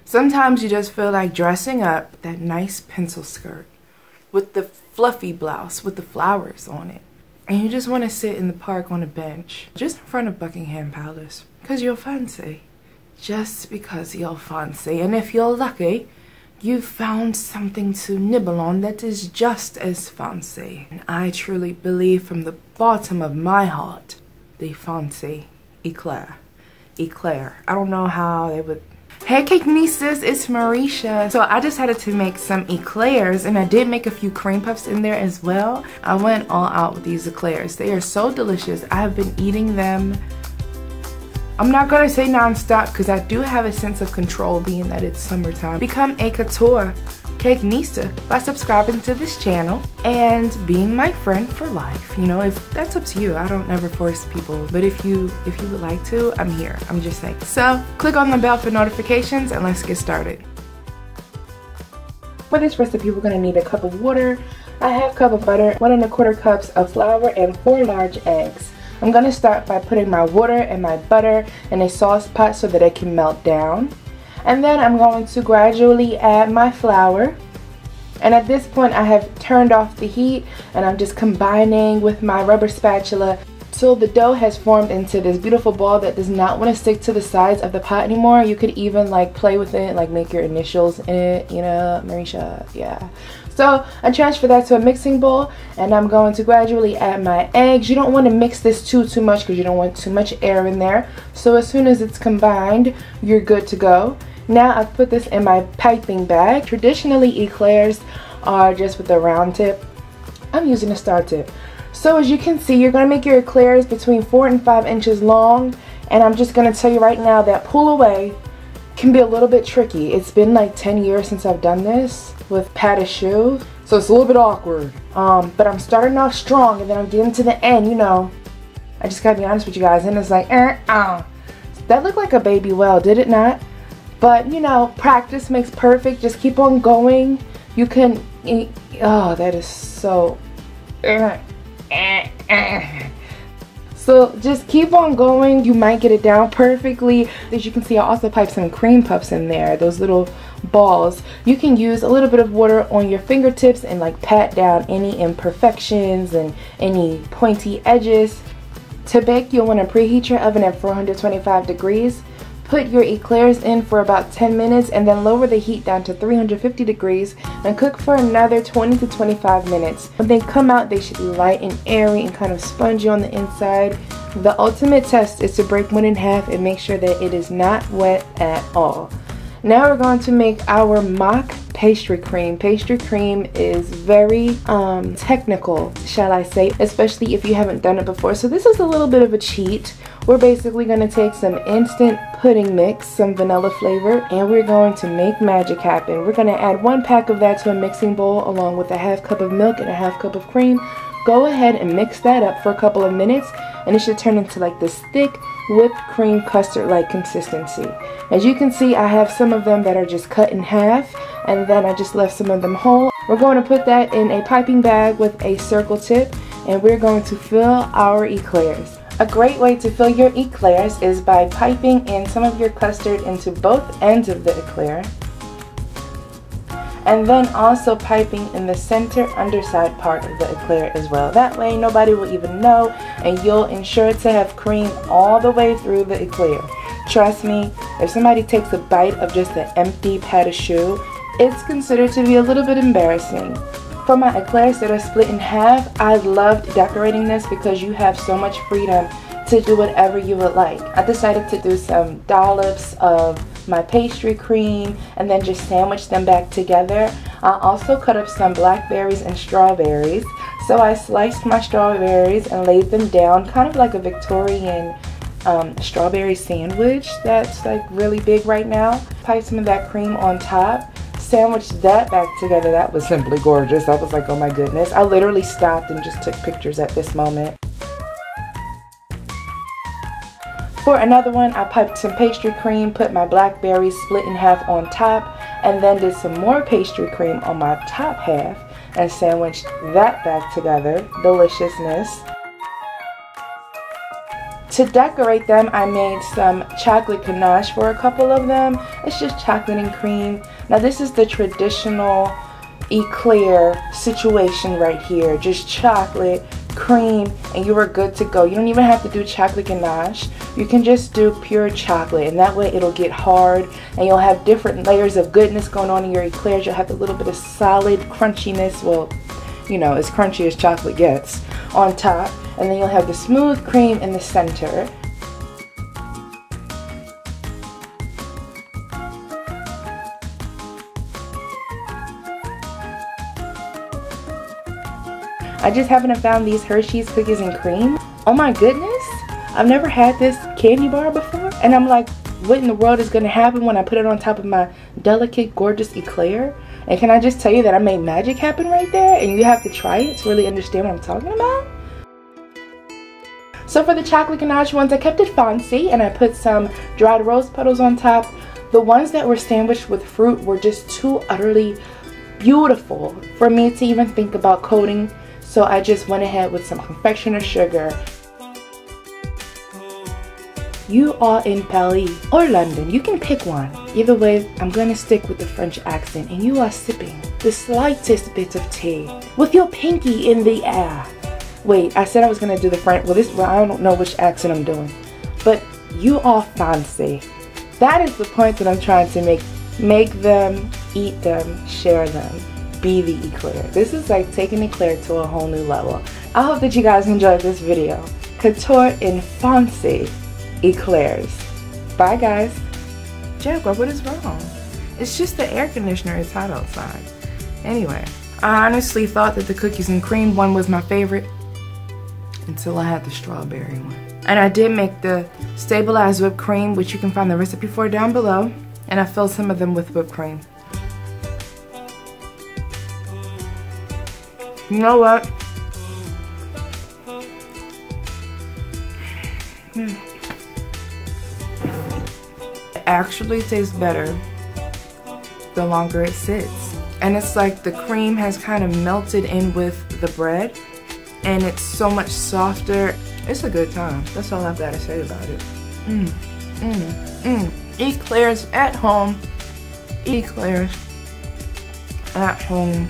Sometimes you just feel like dressing up that nice pencil skirt with the fluffy blouse with the flowers on it. And you just want to sit in the park on a bench just in front of Buckingham Palace because you're fancy. Just because you're fancy. And if you're lucky, you've found something to nibble on that is just as fancy. And I truly believe from the bottom of my heart, they fancy eclair. Eclair. I don't know how they would. Hey Cakenistas, it's Marisha. So I decided to make some eclairs, and I did make a few cream puffs in there as well. I went all out with these eclairs. They are so delicious. I have been eating them, I'm not gonna say non-stop because I do have a sense of control being that it's summertime. Become a Couture Cakenista by subscribing to this channel and being my friend for life. You know, if that's up to you. I don't ever force people, but if you would like to, I'm here. I'm just saying. So click on the bell for notifications and let's get started. For this recipe, we're gonna need a cup of water, a half cup of butter, 1 1/4 cups of flour, and 4 large eggs. I'm going to start by putting my water and my butter in a sauce pot so that it can melt down. And then I'm going to gradually add my flour. And at this point I have turned off the heat and I'm just combining with my rubber spatula till the dough has formed into this beautiful ball that does not want to stick to the sides of the pot anymore. You could even like play with it, like make your initials in it, you know, Marisha, yeah. So I transfer that to a mixing bowl and I'm going to gradually add my eggs. You don't want to mix this too much because you don't want too much air in there. So as soon as it's combined, you're good to go. Now I've put this in my piping bag. Traditionally eclairs are just with a round tip. I'm using a star tip. So as you can see, you're going to make your eclairs between 4 and 5 inches long. And I'm just going to tell you right now that pull away can be a little bit tricky. It's been like 10 years since I've done this with padded shoes, so it's a little bit awkward. But I'm starting off strong and then I'm getting to the end, you know. I just gotta be honest with you guys, and it's like, that looked like a baby well, did it not? But you know, practice makes perfect. Just keep on going. You can, oh, that is so, so just keep on going. You might get it down perfectly. As you can see, I also piped some cream puffs in there, those little balls. You can use a little bit of water on your fingertips and like pat down any imperfections and any pointy edges. To bake, you'll want to preheat your oven at 425 degrees. Put your eclairs in for about 10 minutes and then lower the heat down to 350 degrees and cook for another 20 to 25 minutes. When they come out, they should be light and airy and kind of spongy on the inside. The ultimate test is to break one in half and make sure that it is not wet at all. Now we're going to make our mock pastry cream. Pastry cream is very technical, shall I say, especially if you haven't done it before. So this is a little bit of a cheat. We're basically going to take some instant pudding mix, some vanilla flavor, and we're going to make magic happen. We're going to add 1 pack of that to a mixing bowl along with a half cup of milk and a half cup of cream. Go ahead and mix that up for a couple of minutes and it should turn into like this thick whipped cream custard like consistency. As you can see, I have some of them that are just cut in half and then I just left some of them whole. We're going to put that in a piping bag with a circle tip and we're going to fill our eclairs. A great way to fill your eclairs is by piping in some of your custard into both ends of the eclair and then also piping in the center underside part of the eclair as well. That way nobody will even know and you'll ensure to have cream all the way through the eclair. Trust me, if somebody takes a bite of just an empty padded shoe, it's considered to be a little bit embarrassing. For my eclairs that are split in half, I loved decorating this because you have so much freedom to do whatever you would like. I decided to do some dollops of my pastry cream and then just sandwich them back together. I also cut up some blackberries and strawberries. So I sliced my strawberries and laid them down kind of like a Victorian strawberry sandwich that's like really big right now. Pipe some of that cream on top. Sandwich that back together. That was simply gorgeous. I was like, oh my goodness. I literally stopped and just took pictures at this moment. For another one, I piped some pastry cream, put my blackberries split in half on top, and then did some more pastry cream on my top half and sandwiched that back together. Deliciousness. To decorate them, I made some chocolate ganache for a couple of them. It's just chocolate and cream. Now this is the traditional eclair situation right here. Just chocolate, cream, and you are good to go. You don't even have to do chocolate ganache. You can just do pure chocolate, and that way it'll get hard and you'll have different layers of goodness going on in your eclairs. You'll have a little bit of solid crunchiness, well, you know, as crunchy as chocolate gets, on top, and then you'll have the smooth cream in the center. I just haven't found these Hershey's cookies and cream. Oh my goodness, I've never had this candy bar before, and I'm like, what in the world is going to happen when I put it on top of my delicate, gorgeous eclair? And can I just tell you that I made magic happen right there, and you have to try it to really understand what I'm talking about? So for the chocolate ganache ones, I kept it fancy, and I put some dried rose petals on top. The ones that were sandwiched with fruit were just too utterly beautiful for me to even think about coating. So I just went ahead with some confectioner sugar. You are in Paris or London, you can pick one. Either way, I'm gonna stick with the French accent, and you are sipping the slightest bit of tea with your pinky in the air. Wait, I said I was gonna do the French, well I don't know which accent I'm doing, but you are fancy. That is the point that I'm trying to make. Make them, eat them, share them. Be the eclair. This is like taking eclair to a whole new level. I hope that you guys enjoyed this video. Couture in fancy eclairs. Bye guys. Jaguar, what is wrong? It's just the air conditioner is hot outside. Anyway, I honestly thought that the cookies and cream one was my favorite until I had the strawberry one. And I did make the stabilized whipped cream, which you can find the recipe for down below. And I filled some of them with whipped cream. You know what? It actually tastes better the longer it sits. And it's like the cream has kind of melted in with the bread, and it's so much softer. It's a good time. That's all I've got to say about it. Eclairs at home. Eclairs at home.